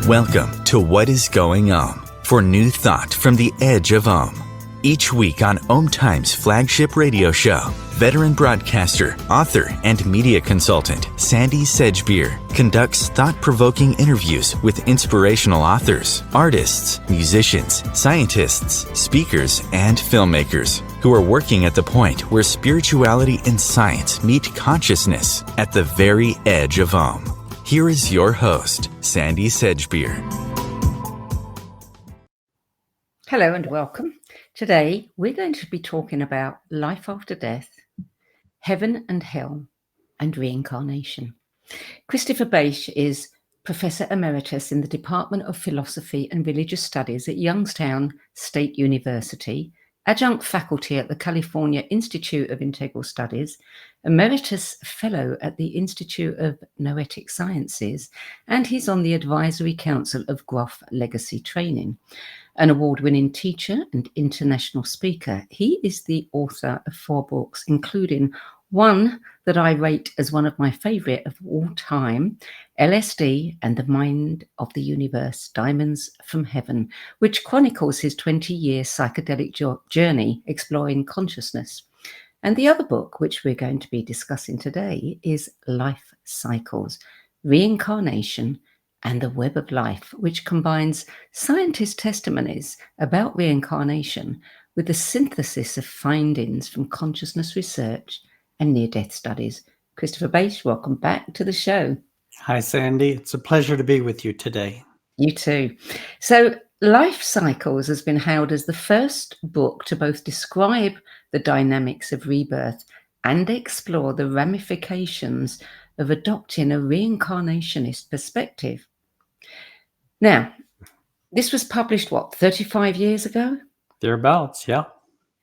Welcome to What is Going for new thought from the edge of Each week on Time's flagship radio show, veteran broadcaster, author, and media consultant Sandie Sedgbeer conducts thought-provoking interviews with inspirational authors, artists, musicians, scientists, speakers, and filmmakers who are working at the point where spirituality and science meet consciousness at the very edge of Here is your host, Sandie Sedgbeer. Hello and welcome. Today, we're going to be talking about life after death, heaven and hell, and reincarnation. Christopher Bache is Professor Emeritus in the Department of Philosophy and Religious Studies at Youngstown State University, adjunct faculty at the California Institute of Integral Studies, Emeritus Fellow at the Institute of Noetic Sciences, and he's on the Advisory Council of Groff Legacy Training. An award-winning teacher and international speaker, he is the author of 4 books, including one that I rate as one of my favorite of all time, LSD and the Mind of the Universe, Diamonds from Heaven, which chronicles his 20-year psychedelic journey exploring consciousness. And the other book, which we're going to be discussing today, is Lifecycles, Reincarnation, and the Web of Life, which combines scientist testimonies about reincarnation with the synthesis of findings from consciousness research and near-death studies. Christopher Bache, welcome back to the show. Hi, Sandie. It's a pleasure to be with you today. You too. So, Lifecycles has been hailed as the first book to both describe the dynamics of rebirth and explore the ramifications of adopting a reincarnationist perspective. Now, this was published, 35 years ago? Thereabouts, yeah.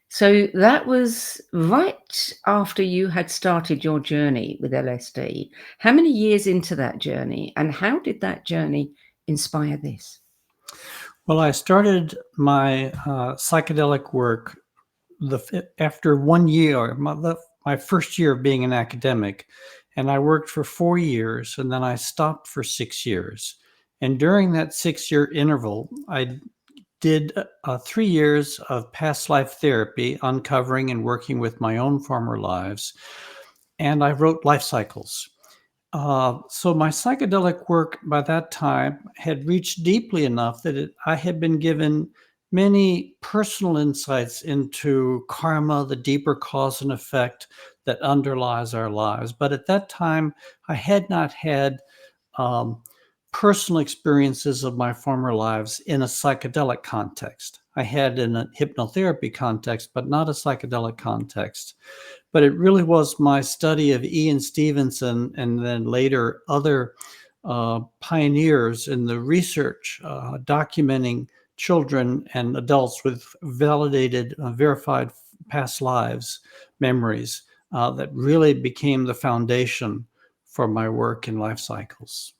So that was right after you had started your journey with LSD. How many years into that journey, and how did that journey inspire this? Well, I started my psychedelic work after 1 year, my first year of being an academic, and I worked for 4 years, and then I stopped for 6 years. And during that 6-year interval, I did 3 years of past life therapy, uncovering and working with my own former lives. And I wrote Lifecycles. So my psychedelic work by that time had reached deeply enough that I had been given many personal insights into karma, the deeper cause and effect that underlies our lives. But at that time, I had not had personal experiences of my former lives in a psychedelic context. I had in a hypnotherapy context, but not a psychedelic context. But it really was my study of Ian Stevenson and then later other pioneers in the research documenting children and adults with validated, verified past lives memories that really became the foundation for my work in Lifecycles.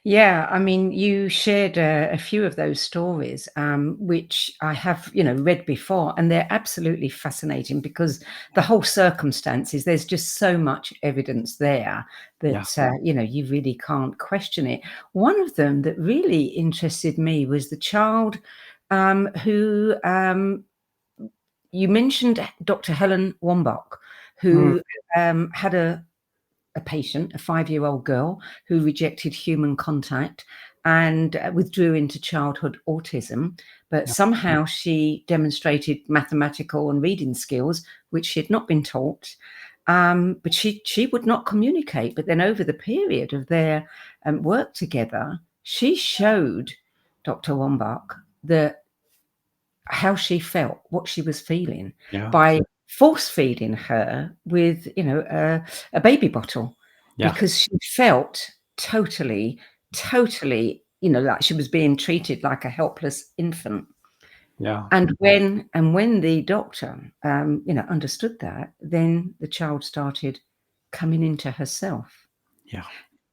Yeah, I mean, you shared a few of those stories, which I have, read before, and they're absolutely fascinating because the whole circumstances, there's just so much evidence there that, you really can't question it. One of them that really interested me was the child who you mentioned, Dr. Helen Wambach, who had a patient, a 5-year-old girl who rejected human contact and withdrew into childhood autism. But somehow she demonstrated mathematical and reading skills, which she had not been taught. But she would not communicate. But then over the period of their work together, she showed Dr. Wambach how she felt, what she was feeling by force feeding her with, a baby bottle because she felt totally, like she was being treated like a helpless infant. Yeah. And when the doctor, understood that, then the child started coming into herself. Yeah.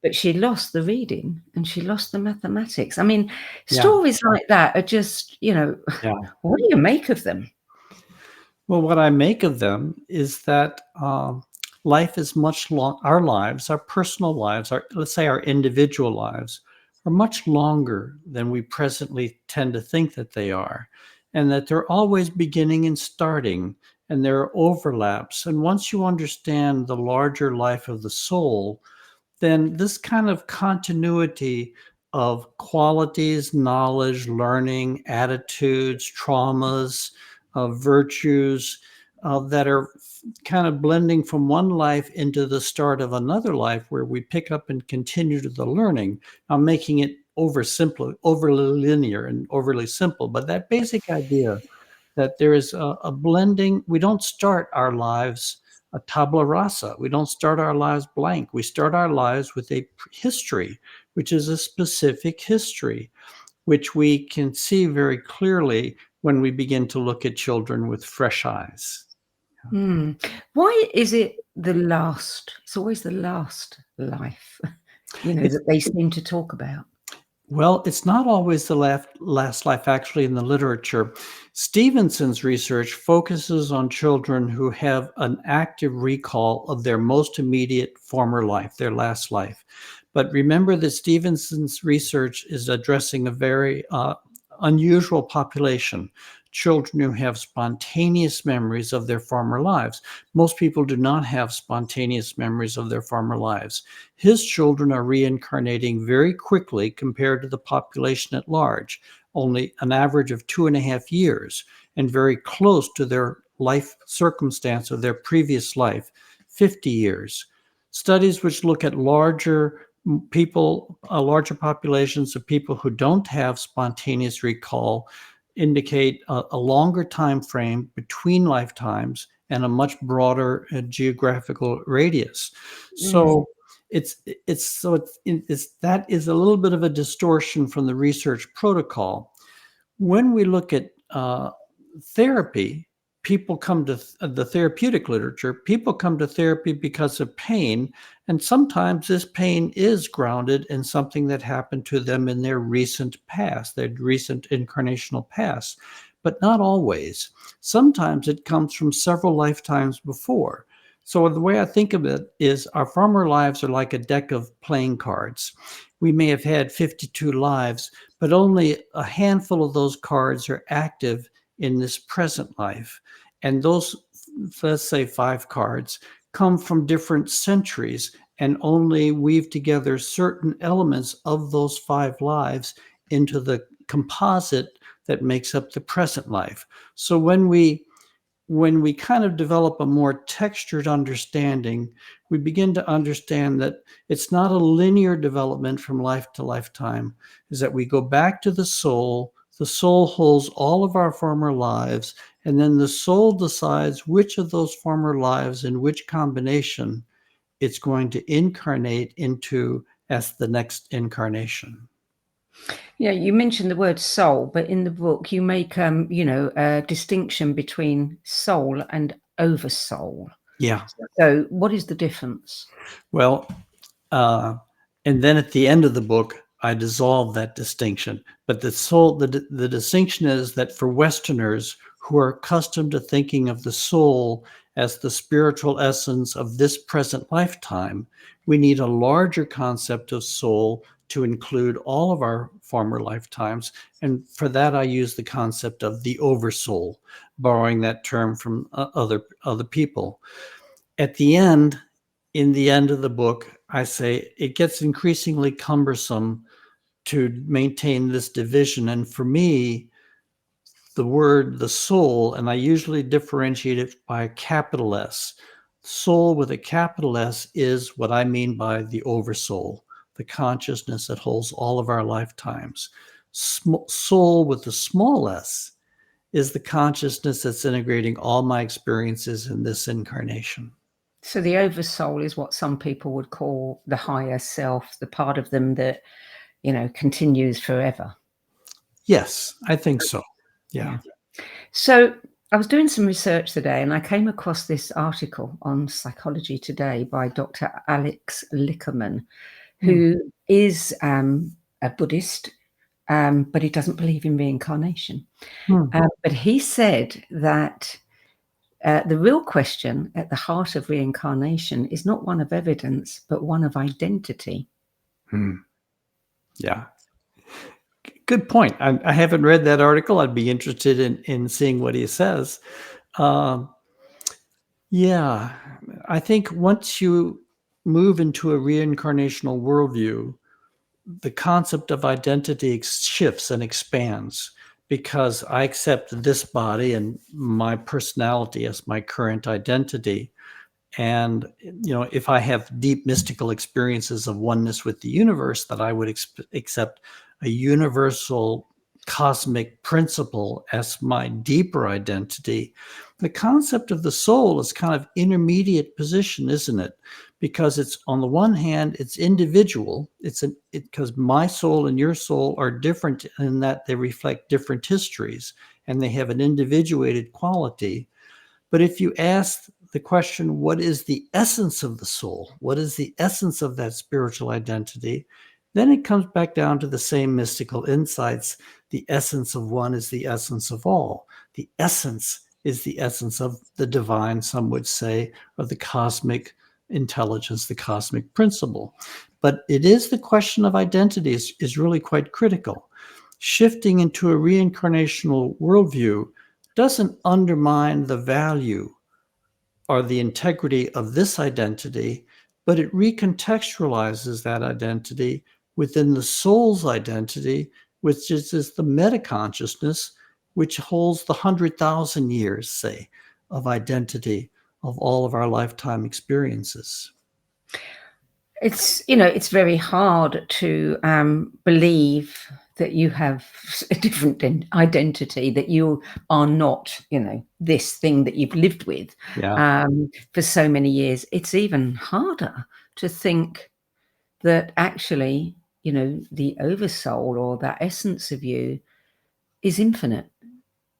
But she lost the reading and she lost the mathematics. I mean, stories like that are just, what do you make of them? Well, what I make of them is that life is much long. Our lives, our personal lives, let's say our individual lives, are much longer than we presently tend to think that they are, and that they're always beginning and starting, and there are overlaps. And once you understand the larger life of the soul, then this kind of continuity of qualities, knowledge, learning, attitudes, traumas, virtues that are kind of blending from one life into the start of another life, where we pick up and continue to the learning. I'm making it overly linear and overly simple, but that basic idea that there is a blending. We don't start our lives a tabula rasa. We don't start our lives blank. We start our lives with a history, which is a specific history, which we can see very clearly when we begin to look at children with fresh eyes. Why is it the last? It's always the last life, that they seem to talk about. Well, it's not always the last life, actually, in the literature. Stevenson's research focuses on children who have an active recall of their most immediate former life, their last life. But remember that Stevenson's research is addressing a very unusual population, children who have spontaneous memories of their former lives. Most people do not have spontaneous memories of their former lives. His children are reincarnating very quickly compared to the population at large, only an average of 2.5 years, and very close to their life circumstance of their previous life, 50 years. Studies which look at larger populations of people who don't have spontaneous recall indicate a longer time frame between lifetimes and a much broader geographical radius. So that is a little bit of a distortion from the research protocol. When we look at therapy, people come to the therapeutic literature, people come to therapy because of pain. And sometimes this pain is grounded in something that happened to them in their recent past, their recent incarnational past, but not always. Sometimes it comes from several lifetimes before. So the way I think of it is our former lives are like a deck of playing cards. We may have had 52 lives, but only a handful of those cards are active in this present life. And those, let's say 5 cards, come from different centuries and only weave together certain elements of those 5 lives into the composite that makes up the present life. So when we kind of develop a more textured understanding, we begin to understand that it's not a linear development from life to lifetime, is that we go back to the soul. The soul holds all of our former lives, and then the soul decides which of those former lives in which combination it's going to incarnate into as the next incarnation. Yeah, you mentioned the word soul, but in the book you make a distinction between soul and oversoul. Yeah. So what is the difference? Well, and then at the end of the book, I dissolve that distinction. But the distinction is that for Westerners who are accustomed to thinking of the soul as the spiritual essence of this present lifetime, we need a larger concept of soul to include all of our former lifetimes. And for that, I use the concept of the oversoul, borrowing that term from other people. At the end, in the end of the book, I say it gets increasingly cumbersome to maintain this division. And for me, the soul, and I usually differentiate it by a capital S. Soul with a capital S is what I mean by the oversoul, the consciousness that holds all of our lifetimes. Soul with the small s is the consciousness that's integrating all my experiences in this incarnation. So the oversoul is what some people would call the higher self, the part of them that, continues forever. Yes, I think so. Yeah. So I was doing some research today and I came across this article on Psychology Today by Dr. Alex Lickerman, who is a Buddhist, but he doesn't believe in reincarnation. But he said that the real question at the heart of reincarnation is not one of evidence, but one of identity. Yeah. Good point. I haven't read that article. I'd be interested in seeing what he says. Um, yeah, I think once you move into a reincarnational worldview, the concept of identity shifts and expands because I accept this body and my personality as my current identity. And, if I have deep mystical experiences of oneness with the universe, that I would accept a universal cosmic principle as my deeper identity. The concept of the soul is kind of intermediate position, isn't it? Because it's, on the one hand, it's individual. Because my soul and your soul are different in that they reflect different histories and they have an individuated quality. But if you ask the question, what is the essence of the soul? What is the essence of that spiritual identity? Then it comes back down to the same mystical insights. The essence of one is the essence of all. The essence is the essence of the divine, some would say, or the cosmic intelligence, the cosmic principle. But it is the question of identity is really quite critical. Shifting into a reincarnational worldview doesn't undermine the value or the integrity of this identity, but it recontextualizes that identity within the soul's identity, which is the metaconsciousness, which holds the 100,000 years, say, of identity of all of our lifetime experiences. It's very hard to believe that you have a different identity, that you are not, this thing that you've lived with for so many years. It's even harder to think that actually, the oversoul or that essence of you is infinite.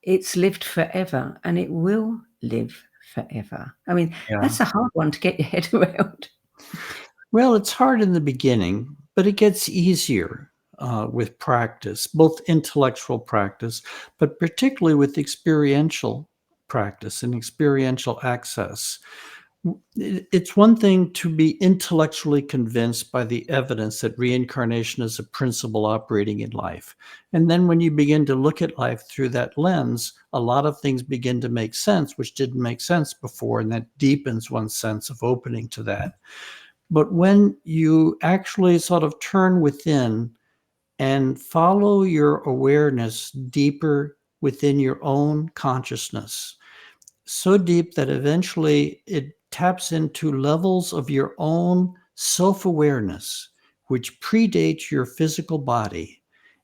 It's lived forever and it will live forever. I mean, that's a hard one to get your head around. Well, it's hard in the beginning, but it gets easier with practice, both intellectual practice, but particularly with experiential practice and experiential access. It's one thing to be intellectually convinced by the evidence that reincarnation is a principle operating in life. And then when you begin to look at life through that lens, a lot of things begin to make sense, which didn't make sense before, and that deepens one's sense of opening to that. But when you actually sort of turn within and follow your awareness deeper within your own consciousness, so deep that eventually it taps into levels of your own self-awareness, which predate your physical body,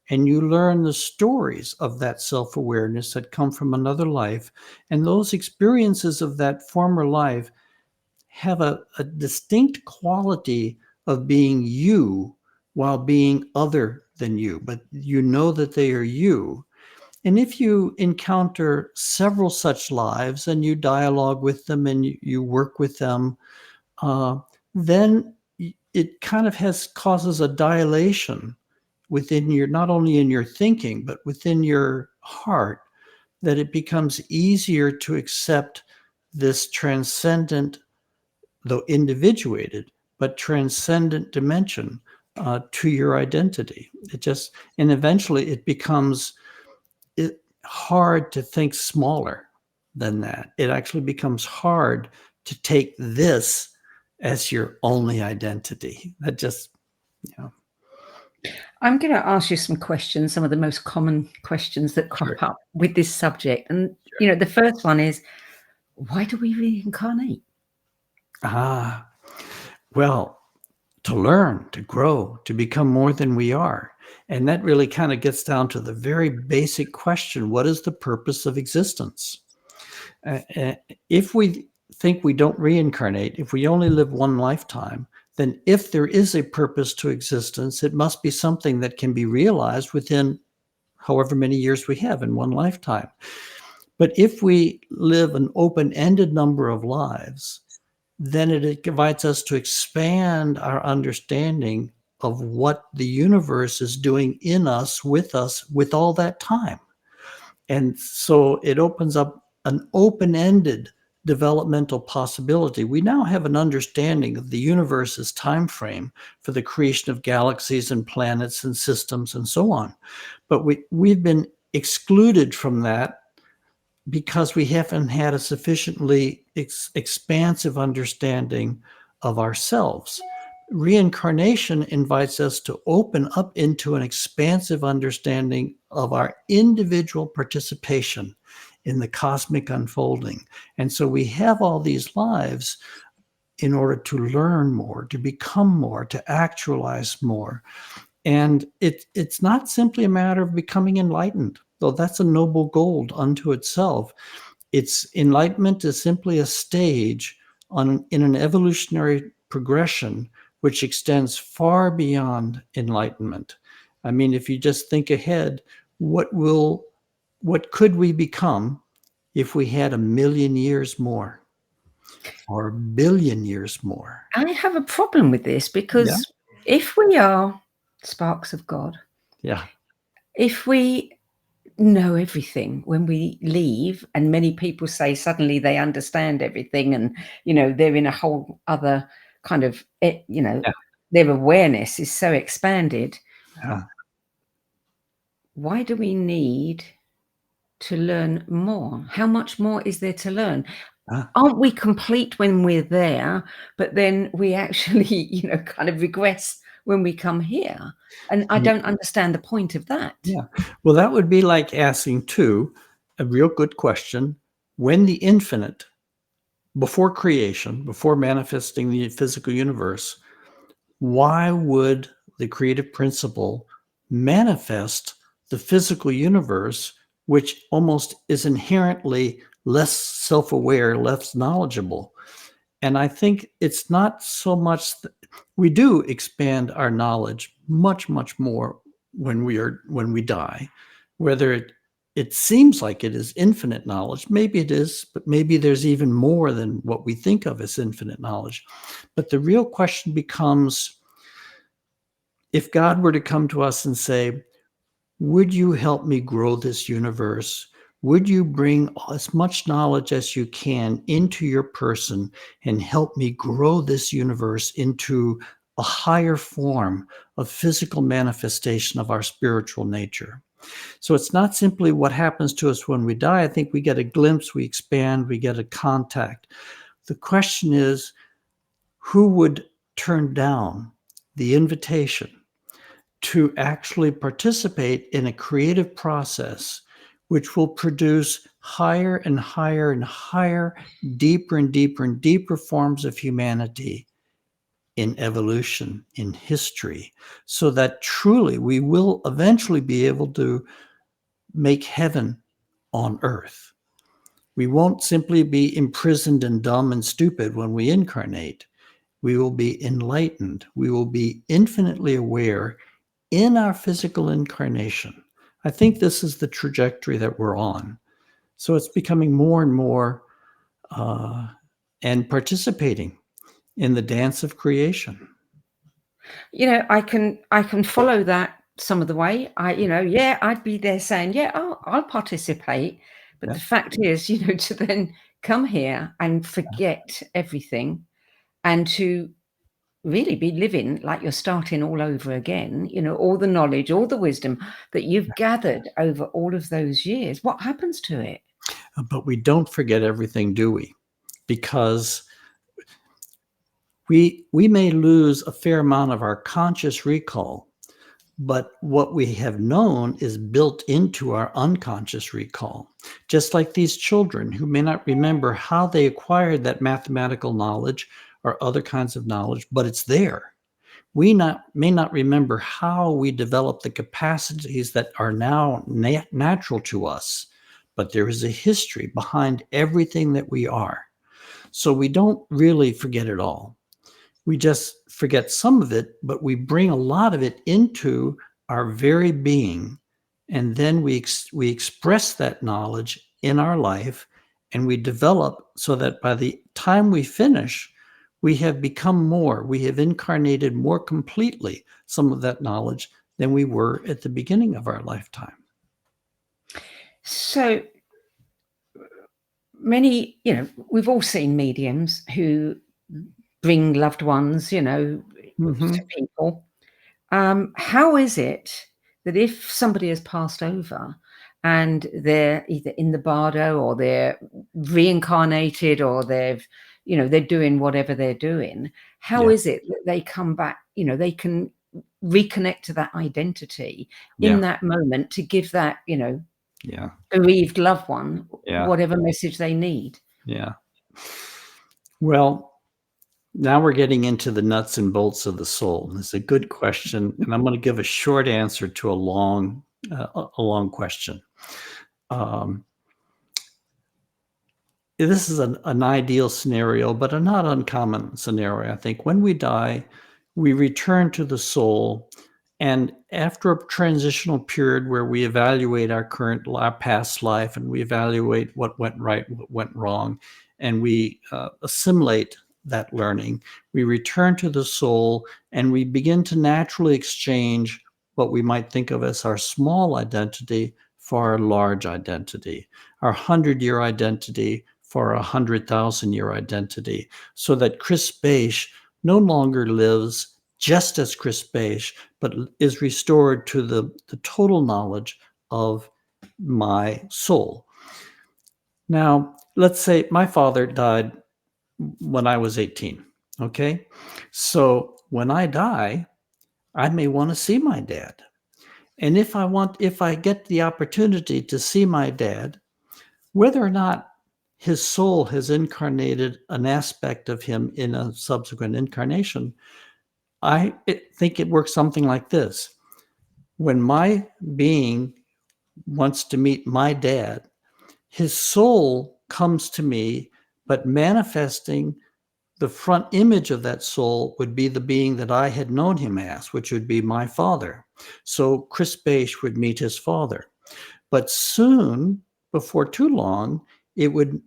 and you learn the stories of that self-awareness that come from another life, and those experiences of that former life have a distinct quality of being you while being other than you, but you know that they are you. And if you encounter several such lives and you dialogue with them and you work with them, then it kind of causes a dilation within your, not only in your thinking, but within your heart, that it becomes easier to accept this transcendent, though individuated, but transcendent dimension to your identity. And eventually it becomes hard to think smaller than that. It actually becomes hard to take this as your only identity. I'm going to ask you some questions, some of the most common questions that crop up with this subject. And, the first one is, why do we reincarnate? Well, to learn, to grow, to become more than we are. And that really kind of gets down to the very basic question, what is the purpose of existence? If we think we don't reincarnate, if we only live one lifetime, then if there is a purpose to existence, it must be something that can be realized within however many years we have in one lifetime. But if we live an open-ended number of lives, then it invites us to expand our understanding of what the universe is doing in us, with all that time. And so it opens up an open-ended developmental possibility. We now have an understanding of the universe's time frame for the creation of galaxies and planets and systems and so on. But we've been excluded from that because we haven't had a sufficiently expansive understanding of ourselves. Reincarnation invites us to open up into an expansive understanding of our individual participation in the cosmic unfolding. And so we have all these lives in order to learn more, to become more, to actualize more. And it's not simply a matter of becoming enlightened, though that's a noble goal unto itself. It's enlightenment is simply a stage in an evolutionary progression which extends far beyond enlightenment. I mean, if you just think ahead, what could we become if we had 1,000,000 years more or 1,000,000,000 years more? I have a problem with this because if we are sparks of God, Yeah. if we know everything when we leave, and many people say suddenly they understand everything, and they're in a whole other kind of their awareness is so expanded. Yeah. Why do we need to learn more? How much more is there to learn? Aren't we complete when we're there, but then we actually kind of regress when we come here? And I don't understand the point of that. Yeah. Well, that would be like asking, too, a real good question. When the infinite, before creation, before manifesting the physical universe, why would the creative principle manifest the physical universe, which almost is inherently less self-aware, less knowledgeable? And I think it's not so much we do expand our knowledge much, much more when we die, whether it seems like it is infinite knowledge. Maybe it is, but maybe there's even more than what we think of as infinite knowledge. But the real question becomes, if God were to come to us and say, would you help me grow this universe? Would you bring as much knowledge as you can into your person and help me grow this universe into a higher form of physical manifestation of our spiritual nature? So it's not simply what happens to us when we die. I think we get a glimpse, we expand, we get a contact. The question is, who would turn down the invitation to actually participate in a creative process which will produce higher and higher and higher, deeper and deeper and deeper forms of humanity in evolution, in history, so that truly we will eventually be able to make heaven on earth. We won't simply be imprisoned and dumb and stupid when we incarnate. We will be enlightened. We will be infinitely aware in our physical incarnation. I think this is the trajectory that we're on. So it's becoming more and more and participating in the dance of creation. I can follow that some of the way. I'd be there saying, I'll participate. But the fact is, to then come here and forget everything and to really be living like you're starting all over again, all the knowledge, all the wisdom that you've gathered over all of those years, what happens to it? But we don't forget everything, do we? Because we may lose a fair amount of our conscious recall, but what we have known is built into our unconscious recall. Just like these children who may not remember how they acquired that mathematical knowledge or other kinds of knowledge, but it's there. We may not remember how we developed the capacities that are now natural to us, but there is a history behind everything that we are. So we don't really forget it all. We just forget some of it, but we bring a lot of it into our very being. And then we express that knowledge in our life, and we develop so that by the time we finish, we have become more, we have incarnated more completely some of that knowledge than we were at the beginning of our lifetime. So many, we've all seen mediums who bring loved ones, to people. How is it that if somebody has passed over and they're either in the bardo or they're reincarnated or they're doing whatever they're doing, how Yeah. is it that they come back, they can reconnect to that identity Yeah. in that moment to give that, Yeah. bereaved loved one Yeah. whatever message they need? Yeah. Well, now we're getting into the nuts and bolts of the soul. It's a good question, and I'm going to give a short answer to a long question. This is an ideal scenario, but a not uncommon scenario. I think when we die, we return to the soul, and after a transitional period where we evaluate our past life, and we evaluate what went right, what went wrong, and we assimilate that learning, we return to the soul, and we begin to naturally exchange what we might think of as our small identity for our large identity, our 100-year identity for a 100,000-year identity, so that Chris Bache no longer lives just as Chris Bache, but is restored to the total knowledge of my soul. Now, let's say my father died when I was 18, okay? So when I die, I may want to see my dad. And if I get the opportunity to see my dad, whether or not his soul has incarnated an aspect of him in a subsequent incarnation, I think it works something like this. When my being wants to meet my dad, his soul comes to me, but manifesting the front image of that soul would be the being that I had known him as, which would be my father. So Chris Bache would meet his father. But soon, before too long, it would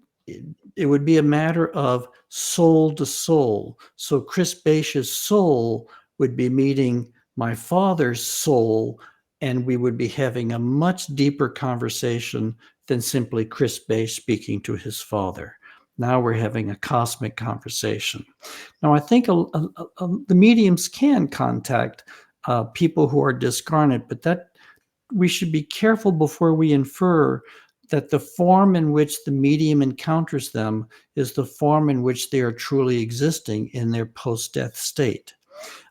be a matter of soul to soul. So Chris Bache's soul would be meeting my father's soul, and we would be having a much deeper conversation than simply Chris Bache speaking to his father. Now we're having a cosmic conversation. Now, I think the mediums can contact people who are discarnate, but that we should be careful before we infer that the form in which the medium encounters them is the form in which they are truly existing in their post-death state.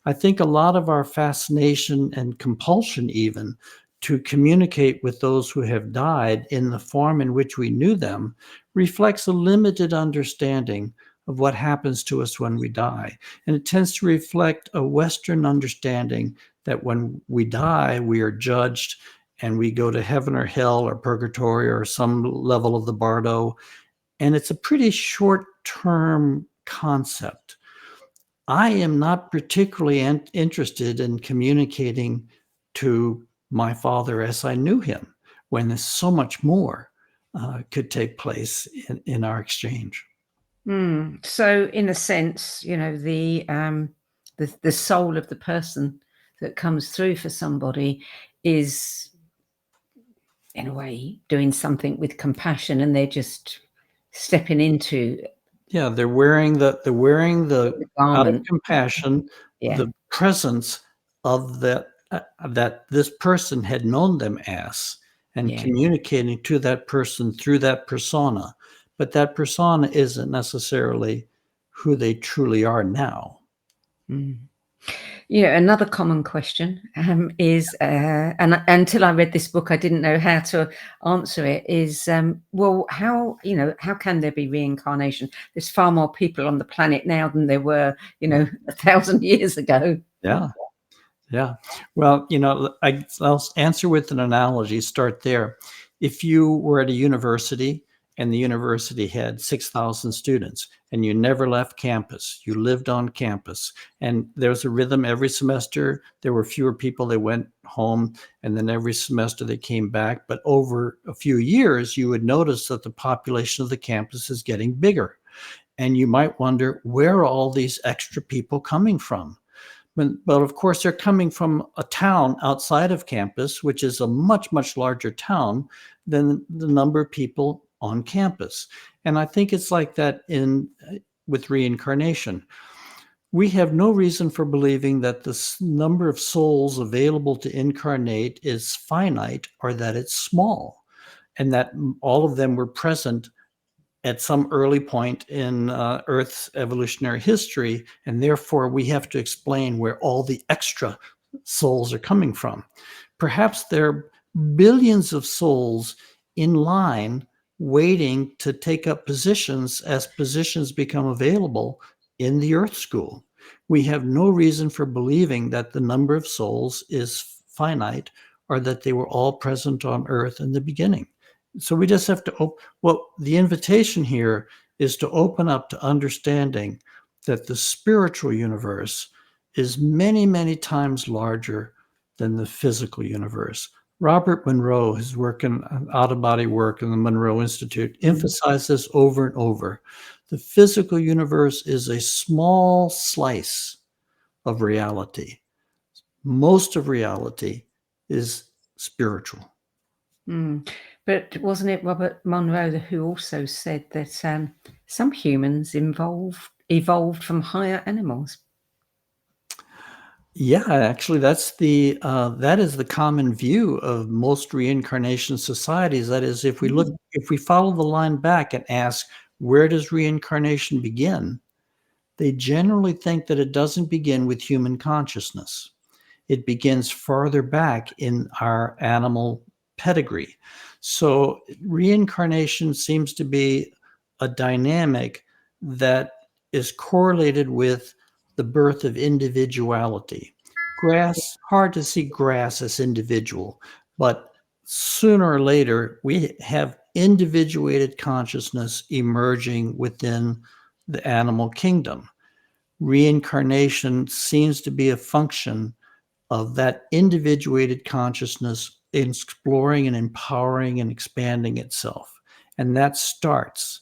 I think a lot of our fascination and compulsion even to communicate with those who have died in the form in which we knew them reflects a limited understanding of what happens to us when we die. And it tends to reflect a Western understanding that when we die, we are judged and we go to heaven or hell or purgatory or some level of the bardo. And it's a pretty short-term concept. I am not particularly interested in communicating to my father as I knew him, when there's so much more could take place in our exchange. So, in a sense, the soul of the person that comes through for somebody is, in a way, doing something with compassion, and they're just stepping into Yeah, they're wearing the out of garment. compassion, Yeah, the presence of that this person had known them as, and yeah. communicating to that person through that persona. But that persona isn't necessarily who they truly are now. Another common question is, and until I read this book, I didn't know how to answer it. Is well, how can there be reincarnation? There's far more people on the planet now than there were, 1,000 years ago. Yeah. Yeah. Well, I'll answer with an analogy, start there. If you were at a university and the university had 6,000 students and you never left campus, you lived on campus, and there was a rhythm every semester, there were fewer people that went home, and then every semester they came back. But over a few years, you would notice that the population of the campus is getting bigger. And you might wonder, where are all these extra people coming from? But of course, they're coming from a town outside of campus, which is a much, much larger town than the number of people on campus. And I think it's like that with reincarnation. We have no reason for believing that the number of souls available to incarnate is finite or that it's small, and that all of them were present at some early point in Earth's evolutionary history, and therefore we have to explain where all the extra souls are coming from. Perhaps there are billions of souls in line waiting to take up positions as positions become available in the Earth School. We have no reason for believing that the number of souls is finite or that they were all present on Earth in the beginning. So we just have to, the invitation here is to open up to understanding that the spiritual universe is many, many times larger than the physical universe. Robert Monroe, his work in out-of-body work in the Monroe Institute, emphasizes over and over. The physical universe is a small slice of reality. Most of reality is spiritual. But wasn't it Robert Monroe who also said that some humans evolved from higher animals? Yeah, actually, that is the common view of most reincarnation societies. That is, if we follow the line back and ask, where does reincarnation begin? They generally think that it doesn't begin with human consciousness. It begins farther back in our animal pedigree. So reincarnation seems to be a dynamic that is correlated with the birth of individuality. Hard to see grass as individual, but sooner or later we have individuated consciousness emerging within the animal kingdom. Reincarnation seems to be a function of that individuated consciousness exploring and empowering and expanding itself. And that starts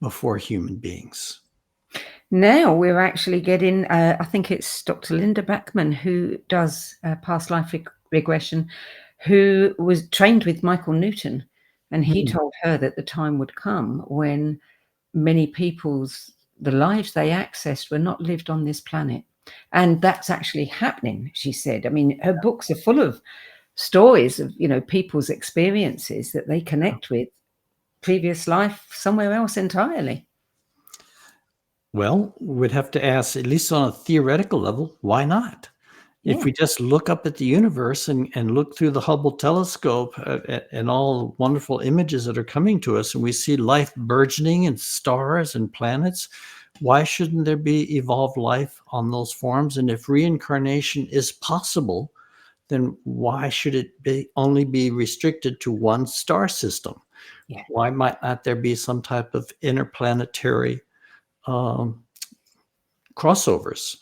before human beings. Now we're actually getting, I think it's Dr. Linda Backman, who does past life regression, who was trained with Michael Newton. And he told her that the time would come when many the lives they accessed were not lived on this planet. And that's actually happening, she said. I mean, her books are full of stories of, people's experiences that they connect with previous life somewhere else entirely. Well, we'd have to ask, at least on a theoretical level, why not? Yeah. If we just look up at the universe and look through the Hubble telescope and all the wonderful images that are coming to us, and we see life burgeoning in stars and planets, why shouldn't there be evolved life on those forms? And if reincarnation is possible, then why should it only be restricted to one star system? Yeah. Why might not there be some type of interplanetary crossovers?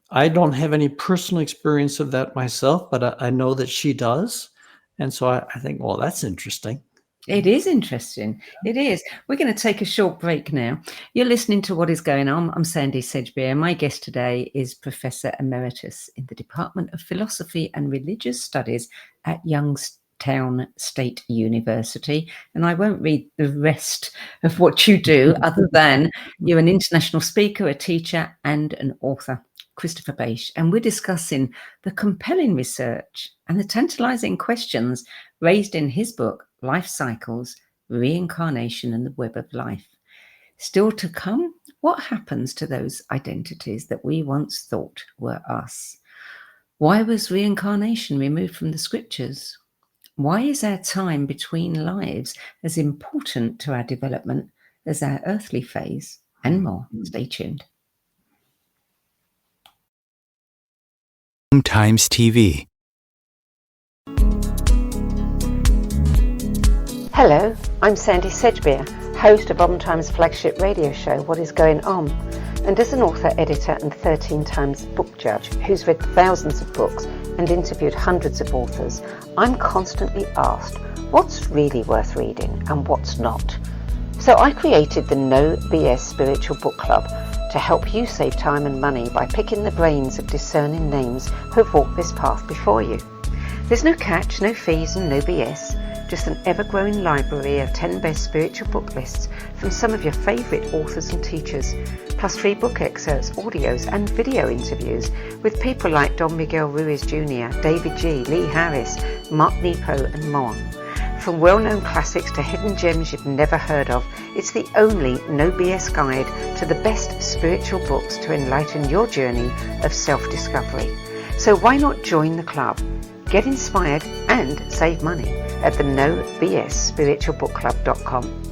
I don't have any personal experience of that myself, but I know that she does. And so I think, well, that's interesting. It is interesting. It is. We're going to take a short break now. You're listening to What Is Going On. I'm Sandie Sedgbeer. My guest today is Professor Emeritus in the Department of Philosophy and Religious Studies at Youngstown State University. And I won't read the rest of what you do other than you're an international speaker, a teacher, and an author, Christopher Bache. And we're discussing the compelling research and the tantalizing questions raised in his book, Lifecycles, Reincarnation and the Web of Life. Still to come, what happens to those identities that we once thought were us? Why was reincarnation removed from the scriptures? Why is our time between lives as important to our development as our earthly phase? And more. Stay tuned. Times TV. Hello, I'm Sandie Sedgbeer, host of Times flagship radio show, What Is Going On? And as an author, editor, and 13 times book judge who's read thousands of books and interviewed hundreds of authors, I'm constantly asked what's really worth reading and what's not. So I created the No BS Spiritual Book Club to help you save time and money by picking the brains of discerning names who've walked this path before you. There's no catch, no fees, and no BS. just an ever-growing library of 10 best spiritual book lists from some of your favourite authors and teachers, plus free book excerpts, audios and video interviews with people like Don Miguel Ruiz Jr., David G., Lee Harris, Mark Nepo and more. From well-known classics to hidden gems you've never heard of, it's the only no BS guide to the best spiritual books to enlighten your journey of self-discovery. So why not join the club? Get inspired and save money at the nobsspiritualbookclub.com.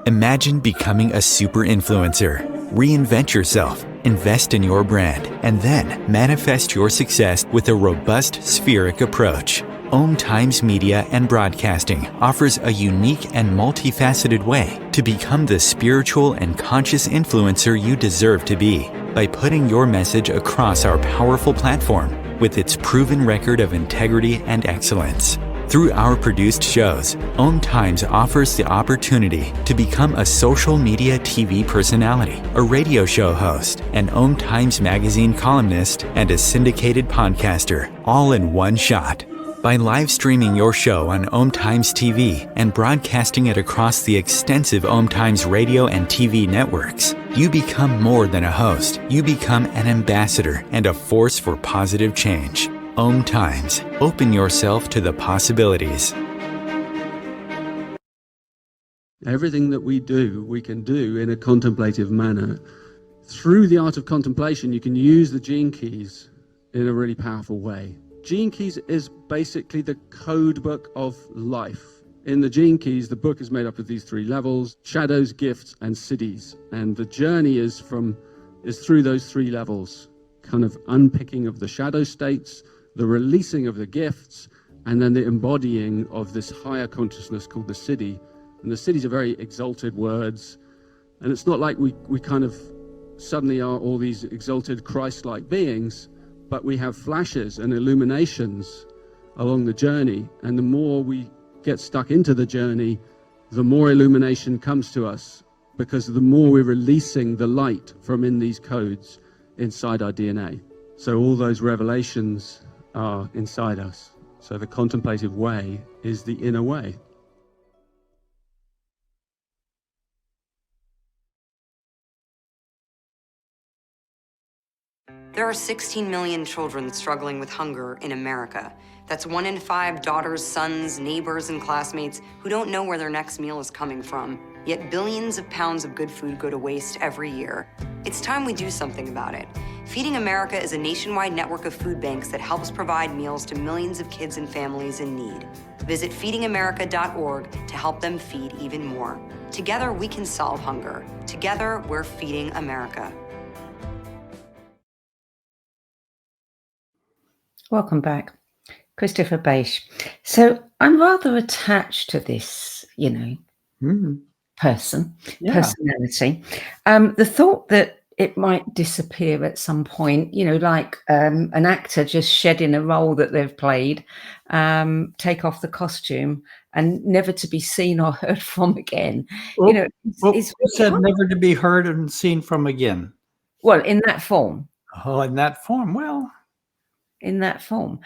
Imagine becoming a super influencer. Reinvent yourself, invest in your brand, and then manifest your success with a robust spheric approach. Om Times Media and Broadcasting offers a unique and multifaceted way to become the spiritual and conscious influencer you deserve to be by putting your message across our powerful platform with its proven record of integrity and excellence. Through our produced shows, Om Times offers the opportunity to become a social media TV personality, a radio show host, an Om Times magazine columnist, and a syndicated podcaster, all in one shot. By live streaming your show on Om Times TV and broadcasting it across the extensive Om Times radio and TV networks, you become more than a host. You become an ambassador and a force for positive change. Om Times. Open yourself to the possibilities. Everything that we do, we can do in a contemplative manner. Through the art of contemplation, you can use the gene keys in a really powerful way. Gene keys is basically the code book of life. In the gene keys, the book is made up of these 3 levels: shadows, gifts, and siddhis. And the journey is through those 3 levels, kind of unpicking of the shadow states, the releasing of the gifts, and then the embodying of this higher consciousness called the siddhi. And the siddhis are very exalted words. And it's not like we kind of suddenly are all these exalted Christ-like beings, but we have flashes and illuminations along the journey. And the more we get stuck into the journey, the more illumination comes to us, because the more we're releasing the light from in these codes inside our DNA. So all those revelations are inside us. So the contemplative way is the inner way. There are 16 million children struggling with hunger in America. That's 1 in 5 daughters, sons, neighbors, and classmates who don't know where their next meal is coming from. Yet billions of pounds of good food go to waste every year. It's time we do something about it. Feeding America is a nationwide network of food banks that helps provide meals to millions of kids and families in need. Visit feedingamerica.org to help them feed even more. Together, we can solve hunger. Together, we're feeding America. Welcome back. Christopher Bache. So I'm rather attached to this, personality. The thought that it might disappear at some point, like an actor just shedding a role that they've played, take off the costume and never to be seen or heard from again. It's said never to be heard and seen from again. Well, in that form. Oh, in that form. Well, in that form,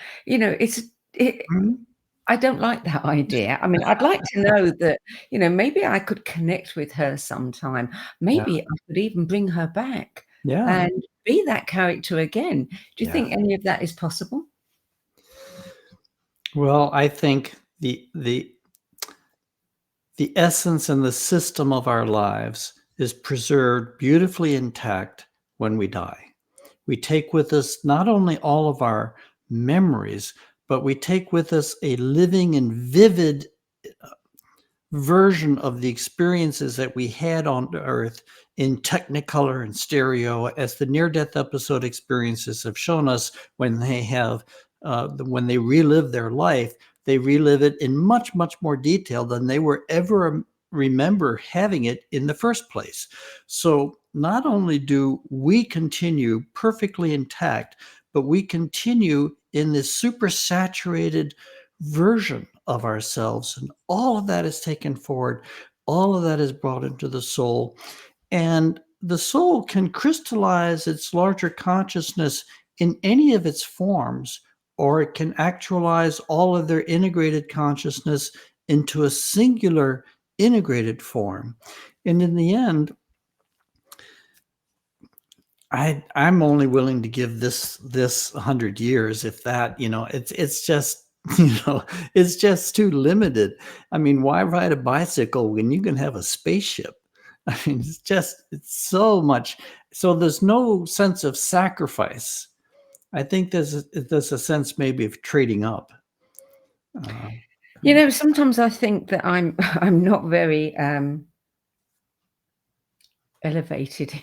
I don't like that idea. I mean, I'd like to know that, maybe I could connect with her sometime. Maybe I could even bring her back and be that character again. Do you think any of that is possible? Well, I think the essence and the system of our lives is preserved beautifully intact when we die. We take with us not only all of our memories, but we take with us a living and vivid version of the experiences that we had on Earth in Technicolor and stereo, as the near-death episode experiences have shown us. When they relive their life, they relive it in much, much more detail than they were ever remember having it in the first place. So not only do we continue perfectly intact, but we continue in this super saturated version of ourselves. And all of that is taken forward. All of that is brought into the soul. And the soul can crystallize its larger consciousness in any of its forms, or it can actualize all of their integrated consciousness into a singular integrated form. And in the end, I'm only willing to give this 100 years, if that. It's just it's just too limited. I mean, why ride a bicycle when you can have a spaceship? I mean, it's so much. So there's no sense of sacrifice. I think there's a sense maybe of trading up. Sometimes I think that I'm I'm not very elevated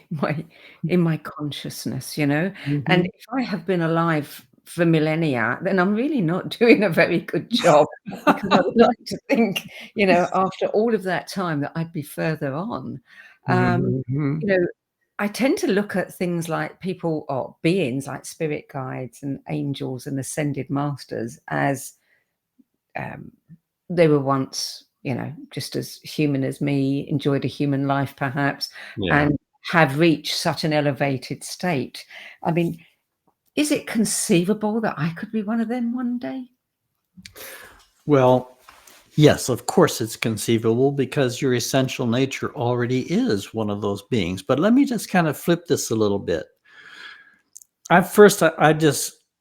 in my consciousness, and Mhm. if I have been alive for millennia, then I'm really not doing a very good job, because I would like to think, after all of that time, that I'd be further on. Mhm. You know, I tend to look at things like people or beings like spirit guides and angels and ascended masters as um, they were once, just as human as me, enjoyed a human life perhaps, Yeah. and have reached such an elevated state. I mean, is it conceivable that I could be one of them one day? Well, yes, of course it's conceivable, because your essential nature already is one of those beings. But let me just kind of flip this a little bit.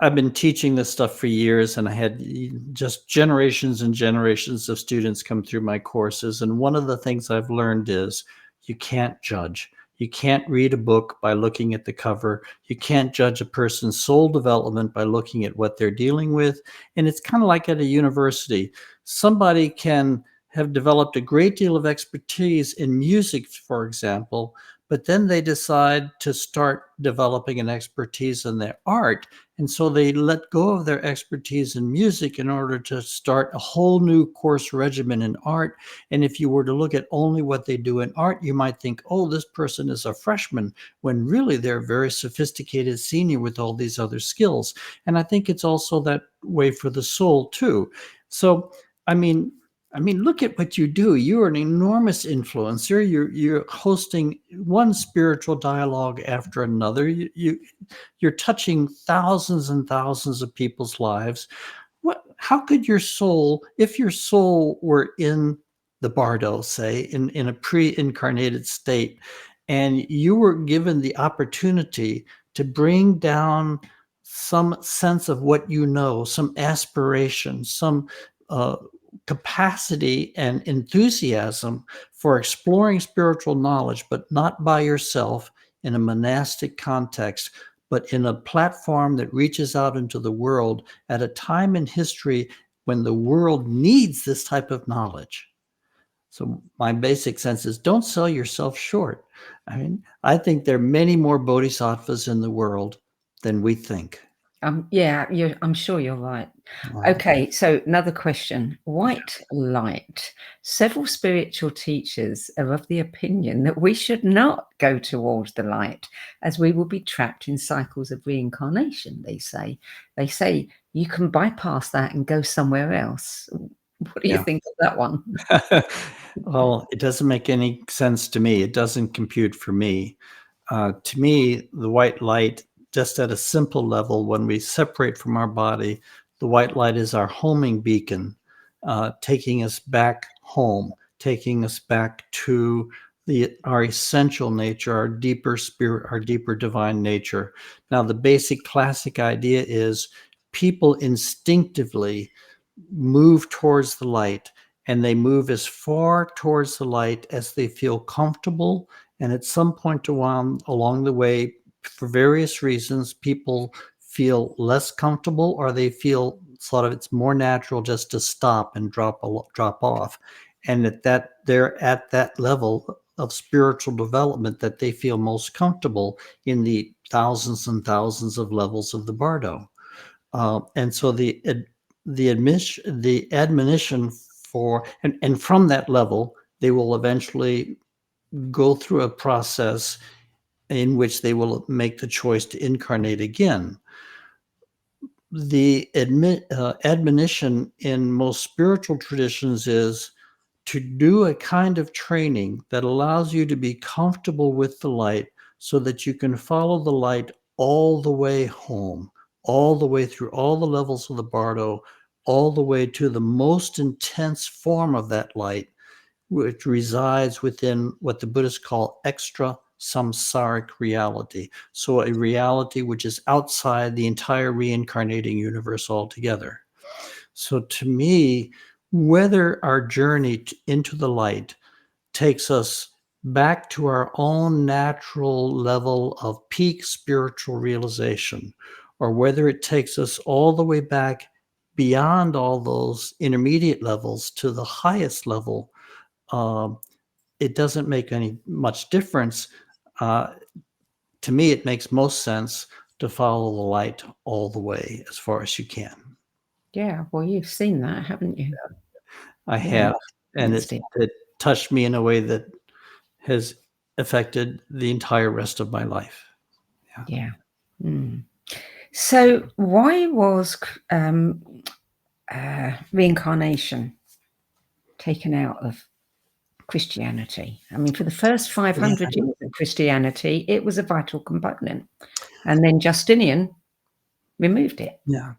I've been teaching this stuff for years, and I had just generations and generations of students come through my courses. And one of the things I've learned is you can't judge. You can't read a book by looking at the cover. You can't judge a person's soul development by looking at what they're dealing with. And it's kind of like at a university. Somebody can have developed a great deal of expertise in music, for example, but then they decide to start developing an expertise in their art. And so they let go of their expertise in music in order to start a whole new course regimen in art. And if you were to look at only what they do in art, you might think, oh, this person is a freshman, when really they're a very sophisticated senior with all these other skills. And I think it's also that way for the soul too. So, I mean, look at what you do. You're an enormous influencer. You're hosting one spiritual dialogue after another. You're touching thousands and thousands of people's lives. How could your soul, if your soul were in the bardo, say, in a pre-incarnated state, and you were given the opportunity to bring down some sense of what you know, some aspiration, some uh, capacity and enthusiasm for exploring spiritual knowledge, but not by yourself in a monastic context, but in a platform that reaches out into the world at a time in history when the world needs this type of knowledge. So my basic sense is, don't sell yourself short. I mean, I think there are many more bodhisattvas in the world than we think. Yeah, I'm sure you're right. Okay, so another question. White light. Several spiritual teachers are of the opinion that we should not go towards the light, as we will be trapped in cycles of reincarnation, they say. They say you can bypass that and go somewhere else. What do you Yeah. think of that one? Well, it doesn't make any sense to me. It doesn't compute for me. To me, the white light, just at a simple level, when we separate from our body, the white light is our homing beacon, taking us back home, taking us back to our essential nature, our deeper spirit, our deeper divine nature. Now, the basic classic idea is people instinctively move towards the light, and they move as far towards the light as they feel comfortable. And at some point along the way, for various reasons, people feel less comfortable, or they feel sort of it's more natural just to stop and drop off. And they're at that level of spiritual development that they feel most comfortable in the thousands and thousands of levels of the bardo. And so the admonition for, and from that level, they will eventually go through a process in which they will make the choice to incarnate again. The admonition in most spiritual traditions is to do a kind of training that allows you to be comfortable with the light, so that you can follow the light all the way home, all the way through all the levels of the bardo, all the way to the most intense form of that light, which resides within what the Buddhists call extra samsaric reality. So a reality which is outside the entire reincarnating universe altogether. So to me, whether our journey into the light takes us back to our own natural level of peak spiritual realization, or whether it takes us all the way back beyond all those intermediate levels to the highest level, it doesn't make any much difference. To me, it makes most sense to follow the light all the way as far as you can. Yeah, well, you've seen that, haven't you? I Yeah, have, and that's it touched me in a way that has affected the entire rest of my life. Yeah. So why was reincarnation taken out of Christianity? I mean, for the first 500 years of Christianity, it was a vital component. And then Justinian removed it. Yeah.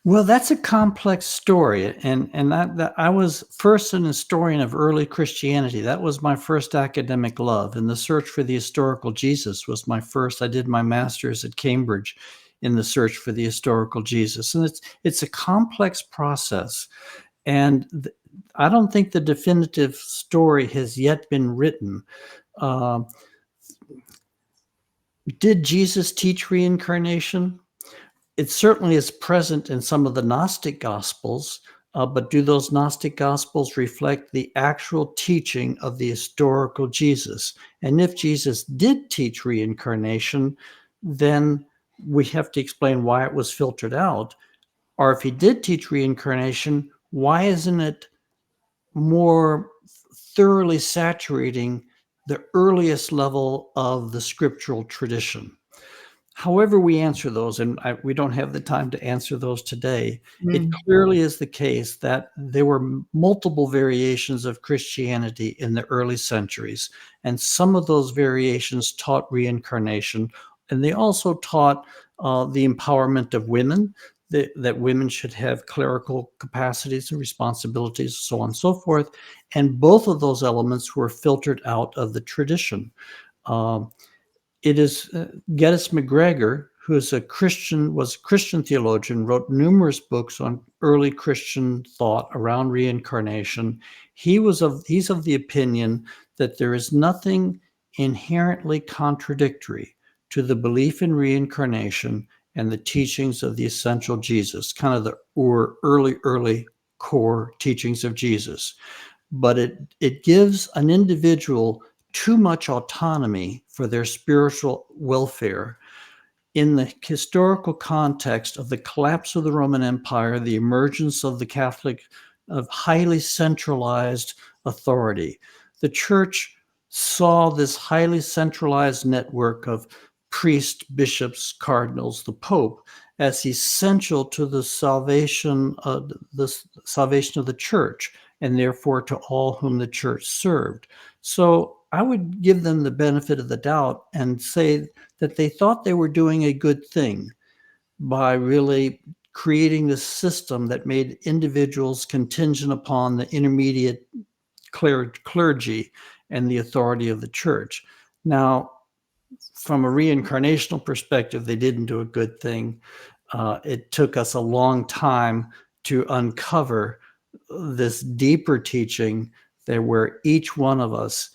Well, that's a complex story, and that I was first an historian of early Christianity. That was my first academic love, and the search for the historical Jesus was my first. I did my master's at Cambridge in the search for the historical Jesus, and it's a complex process, and I don't think the definitive story has yet been written. Did Jesus teach reincarnation? It certainly is present in some of the Gnostic Gospels, but do those Gnostic Gospels reflect the actual teaching of the historical Jesus? And if Jesus did teach reincarnation, then we have to explain why it was filtered out. Or if he did teach reincarnation, why isn't it more thoroughly saturating the earliest level of the scriptural tradition? However we answer those, and we don't have the time to answer those today, it clearly is the case that there were multiple variations of Christianity in the early centuries, and some of those variations taught reincarnation, and they also taught the empowerment of women, that women should have clerical capacities and responsibilities, so on and so forth, and both of those elements were filtered out of the tradition. It is Geddes McGregor, who is was a Christian theologian, wrote numerous books on early Christian thought around reincarnation. He's of the opinion that there is nothing inherently contradictory to the belief in reincarnation and the teachings of the essential Jesus, kind of the early core teachings of Jesus. But it gives an individual too much autonomy for their spiritual welfare in the historical context of the collapse of the Roman Empire, the emergence of the Catholic, of highly centralized authority. The church saw this highly centralized network of priests, bishops, cardinals, the Pope, as essential to the salvation of the church, and therefore to all whom the church served. So I would give them the benefit of the doubt and say that they thought they were doing a good thing by really creating this system that made individuals contingent upon the intermediate clergy and the authority of the church. Now, from a reincarnational perspective, they didn't do a good thing. It took us a long time to uncover this deeper teaching that where each one of us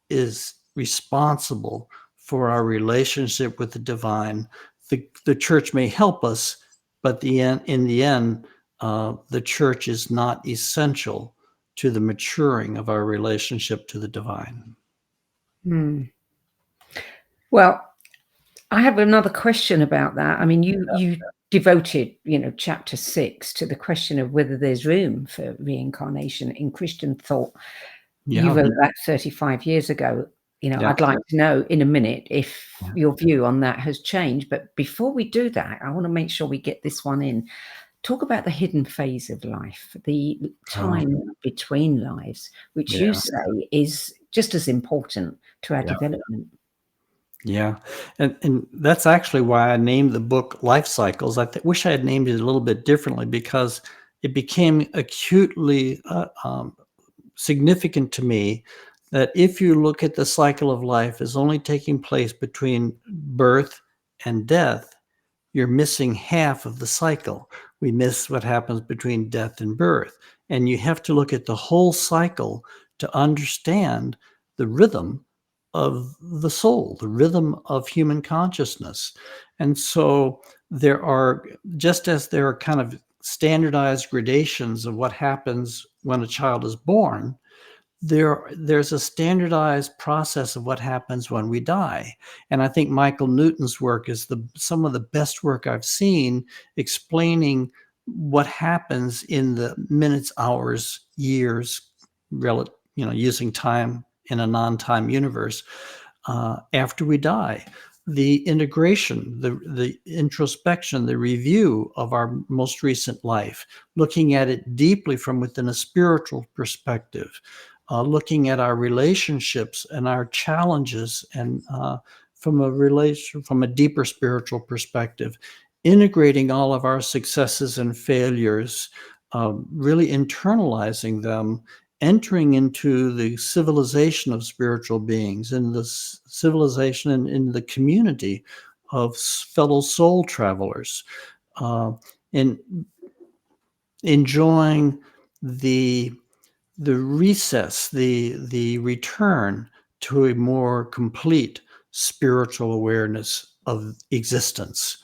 is responsible for our relationship with the divine. The church may help us, but in the end, the church is not essential to the maturing of our relationship to the divine. Well, I have another question about that. I mean, you devoted, chapter 6 to the question of whether there's room for reincarnation in Christian thought. Yeah. You wrote that 35 years ago. I'd like to know in a minute if your view on that has changed. But before we do that, I want to make sure we get this one in. Talk about the hidden phase of life, the time between lives, which you say is just as important to our development. Yeah. And that's actually why I named the book Lifecycles. I wish I had named it a little bit differently, because it became acutely significant to me that if you look at the cycle of life as only taking place between birth and death, you're missing half of the cycle. We miss what happens between death and birth. And you have to look at the whole cycle to understand the rhythm of the soul, the rhythm of human consciousness. And so there are, just as there are kind of standardized gradations of what happens when a child is born, there's a standardized process of what happens when we die. And I think Michael Newton's work is some of the best work I've seen explaining what happens in the minutes, hours, years, using time in a non-time universe after we die. The integration, the introspection, the review of our most recent life, looking at it deeply from within a spiritual perspective, looking at our relationships and our challenges, and from a deeper spiritual perspective, integrating all of our successes and failures, really internalizing them, entering into the civilization of spiritual beings, in the civilization and in the community of fellow soul travelers, and enjoying the recess, the return to a more complete spiritual awareness of existence.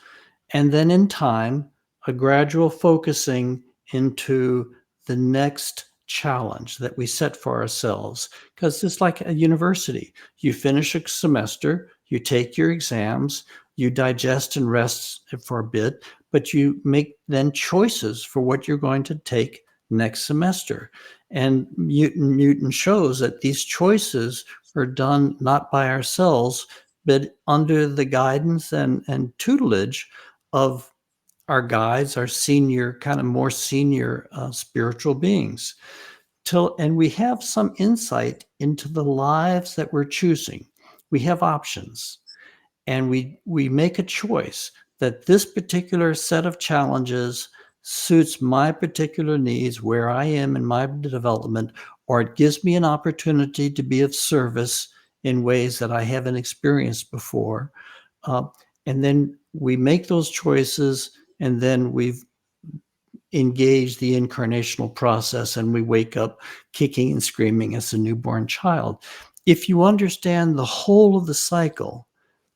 And then in time, a gradual focusing into the next challenge that we set for ourselves. Because it's like a university. You finish a semester, you take your exams, you digest and rest for a bit, but you make then choices for what you're going to take next semester. And Newton shows that these choices are done not by ourselves, but under the guidance and tutelage of our guides, our more senior spiritual beings. And we have some insight into the lives that we're choosing. We have options, and we make a choice that this particular set of challenges suits my particular needs, where I am in my development, or it gives me an opportunity to be of service in ways that I haven't experienced before. And then we make those choices, and then we've engaged the incarnational process, and we wake up kicking and screaming as a newborn child. If you understand the whole of the cycle,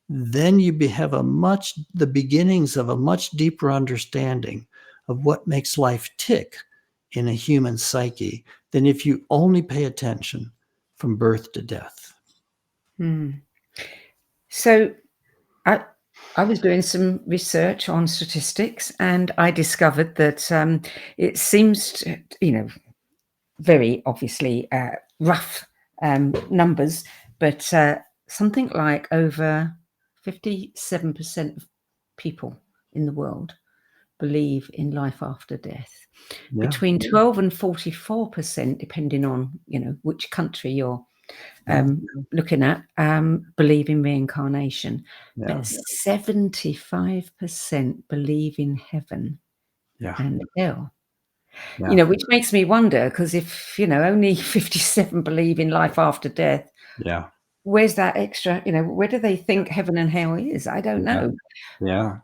then you have the beginnings of a much deeper understanding of what makes life tick in a human psyche than if you only pay attention from birth to death. So I was doing some research on statistics, and I discovered that it seems to, very obviously rough numbers, but something like over 57% of people in the world believe in life after death. Yeah. Between 12 and 44%, depending on which country you're looking at, believe in reincarnation. Yeah. But 75% believe in heaven and hell. Yeah. Which makes me wonder, because if only 57 believe in life after death, where's that extra? Where do they think heaven and hell is? I don't know. Yeah.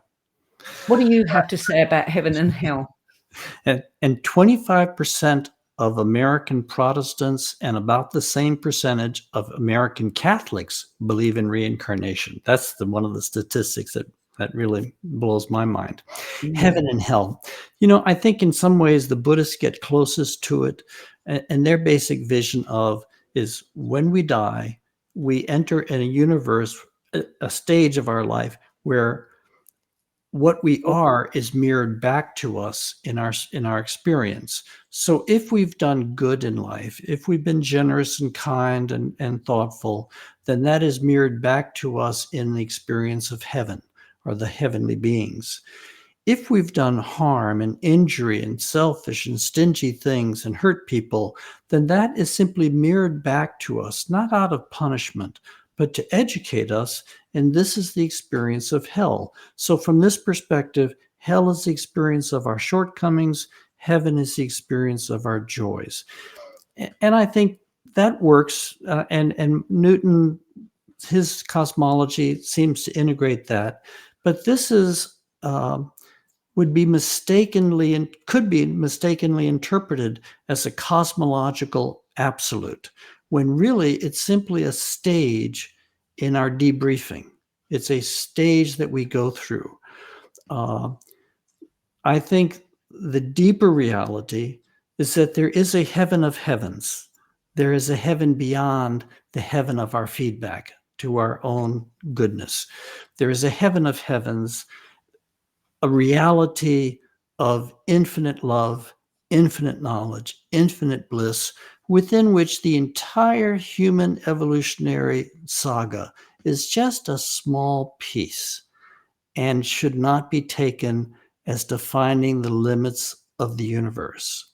What do you have to say about heaven and hell? And 25% of American Protestants and about the same percentage of American Catholics believe in reincarnation. That's one of the statistics that really blows my mind. Heaven and hell. I think in some ways the Buddhists get closest to it, and their basic vision is when we die, we enter in a universe, a stage of our life where what we are is mirrored back to us in our experience. So if we've done good in life, if we've been generous and kind and thoughtful, then that is mirrored back to us in the experience of heaven or the heavenly beings. If we've done harm and injury and selfish and stingy things and hurt people, then that is simply mirrored back to us, not out of punishment, but to educate us. And this is the experience of hell. So from this perspective, hell is the experience of our shortcomings. Heaven is the experience of our joys. And I think that works. And Newton, his cosmology seems to integrate that. But this is would be mistakenly and could be mistakenly interpreted as a cosmological absolute, when really it's simply a stage in our debriefing. It's a stage that we go through. I think the deeper reality is that there is a heaven of heavens. There is a heaven beyond the heaven of our feedback to our own goodness. There is a heaven of heavens, a reality of infinite love, infinite knowledge, infinite bliss, within which the entire human evolutionary saga is just a small piece and should not be taken as defining the limits of the universe.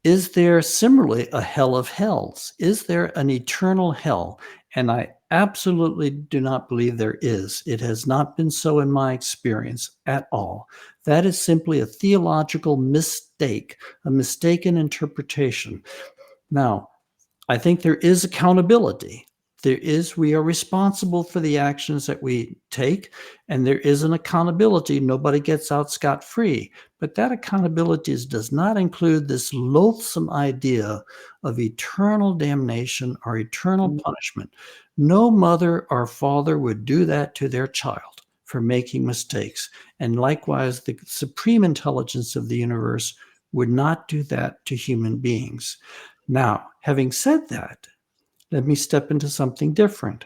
Is there similarly a hell of hells? Is there an eternal hell? And I absolutely do not believe there is. It has not been so in my experience at all. That is simply a theological mistake, a mistaken interpretation. Now, I think there is accountability. We are responsible for the actions that we take, and there is an accountability. Nobody gets out scot-free. But that accountability does not include this loathsome idea of eternal damnation or eternal punishment. No mother or father would do that to their child for making mistakes. And likewise, the supreme intelligence of the universe would not do that to human beings. Now, having said that, let me step into something different.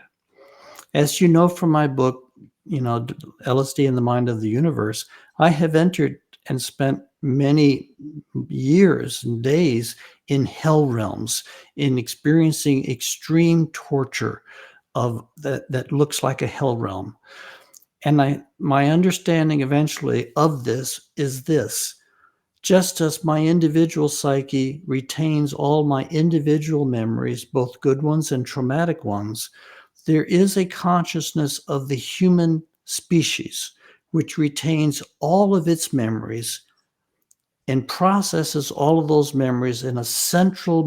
As you know from my book, LSD and the Mind of the Universe, I have entered and spent many years and days in hell realms, in experiencing extreme torture of that looks like a hell realm. And my understanding eventually of this is this. Just as my individual psyche retains all my individual memories, both good ones and traumatic ones, there is a consciousness of the human species which retains all of its memories and processes all of those memories in a central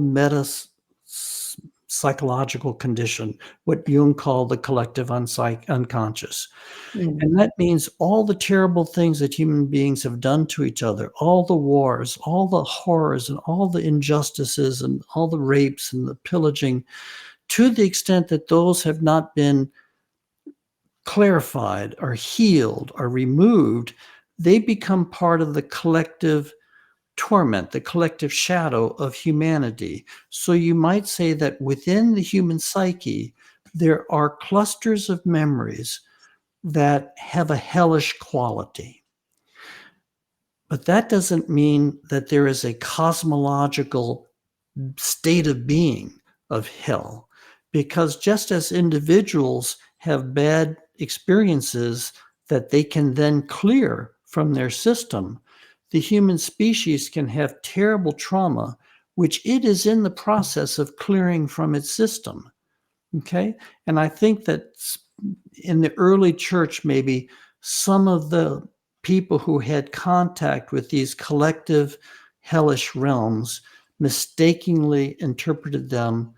psychological condition, what Jung called the collective unconscious. And that means all the terrible things that human beings have done to each other, all the wars, all the horrors, and all the injustices, and all the rapes and the pillaging, to the extent that those have not been clarified or healed or removed, they become part of the collective torment, the collective shadow of humanity. So you might say that within the human psyche, there are clusters of memories that have a hellish quality. But that doesn't mean that there is a cosmological state of being of hell, because just as individuals have bad experiences that they can then clear from their system, the human species can have terrible trauma, which it is in the process of clearing from its system. Okay? And I think that in the early church, maybe some of the people who had contact with these collective hellish realms mistakenly interpreted them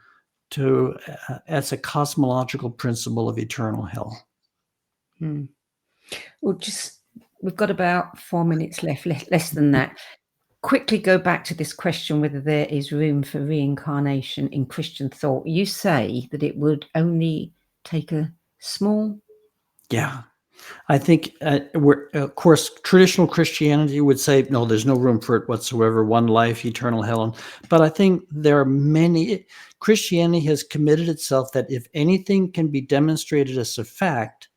to as a cosmological principle of eternal hell. Well, we've got about 4 minutes left, less than that. Quickly go back to this question whether there is room for reincarnation in Christian thought. You say that it would only take a small... Yeah. I think, of course, traditional Christianity would say, no, there's no room for it whatsoever, one life, eternal hell. But I think there are many... Christianity has committed itself that if anything can be demonstrated as a fact,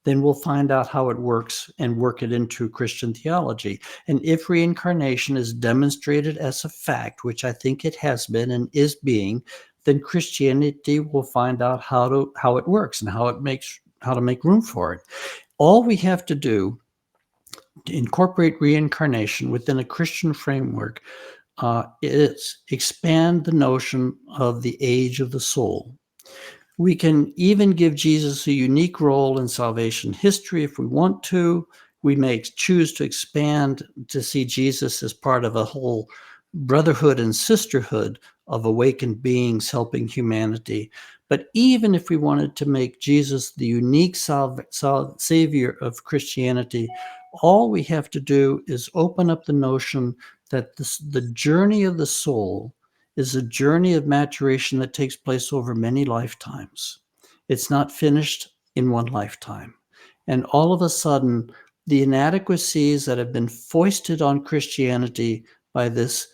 then we'll find out how it works and work it into Christian theology. And if reincarnation is demonstrated as a fact, which I think it has been and is being, then Christianity will find out how it works and how to make room for it. All we have to do to incorporate reincarnation within a Christian framework is expand the notion of the age of the soul. We can even give Jesus a unique role in salvation history if we want to. We may choose to expand to see Jesus as part of a whole brotherhood and sisterhood of awakened beings helping humanity. But even if we wanted to make Jesus the unique savior of Christianity, all we have to do is open up the notion that the journey of the soul is a journey of maturation that takes place over many lifetimes. It's not finished in one lifetime. And all of a sudden, the inadequacies that have been foisted on Christianity by this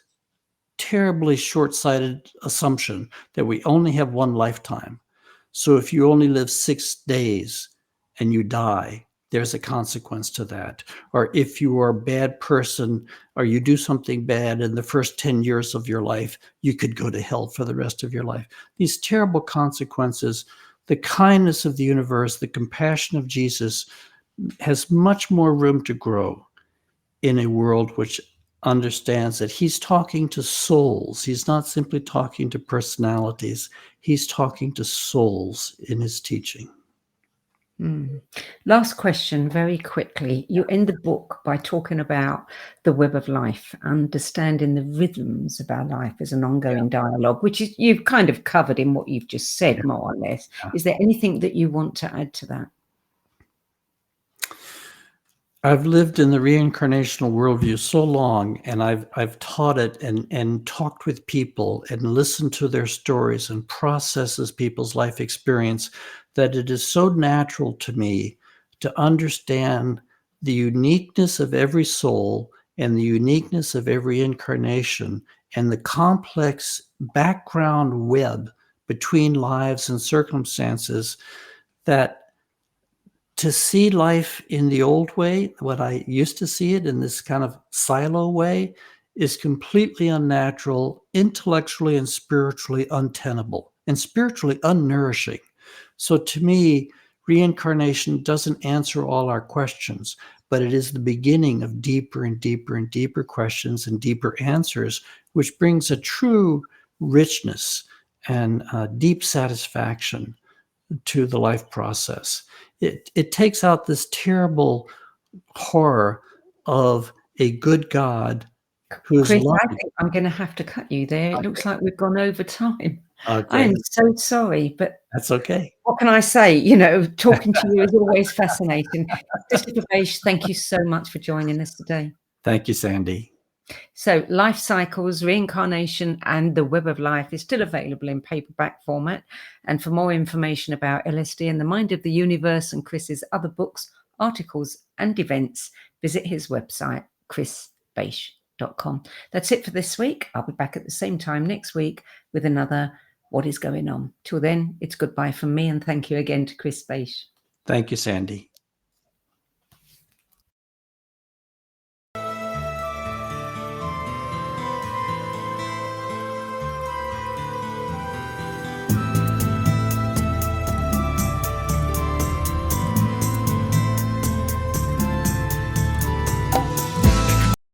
terribly short-sighted assumption that we only have one lifetime. So if you only live 6 days and you die, there's a consequence to that. Or if you are a bad person or you do something bad in the first 10 years of your life, you could go to hell for the rest of your life. These terrible consequences, the kindness of the universe, the compassion of Jesus has much more room to grow in a world which understands that he's talking to souls. He's not simply talking to personalities. He's talking to souls in his teaching. Last question, very quickly. You end the book by talking about the web of life, understanding the rhythms of our life as an ongoing dialogue, which is, you've kind of covered in what you've just said, more or less. Is there anything that you want to add to that? I've lived in the reincarnational worldview so long, and I've taught it and talked with people and listened to their stories and processes people's life experience, that it is so natural to me to understand the uniqueness of every soul and the uniqueness of every incarnation and the complex background web between lives and circumstances, that to see life in the old way, what I used to see it in this kind of silo way, is completely unnatural, intellectually and spiritually untenable, and spiritually unnourishing. So to me, reincarnation doesn't answer all our questions, but it is the beginning of deeper and deeper and deeper questions and deeper answers, which brings a true richness and deep satisfaction to the life process. It takes out this terrible horror of a good God who's Chris, loving. I think I'm going to have to cut you there. It looks like we've gone over time. Okay. I am so sorry, but That's okay. what can I say? You know, talking to you is always fascinating. Christopher Bache, thank you so much for joining us today. Thank you, Sandie. So Lifecycles, Reincarnation and the Web of Life is still available in paperback format. And for more information about LSD and the Mind of the Universe and Chris's other books, articles and events, visit his website, chrisbache.com. That's it for this week. I'll be back at the same time next week with another What is Going On. Till then, it's goodbye from me, and thank you again to Chris Bache. Thank you, Sandie.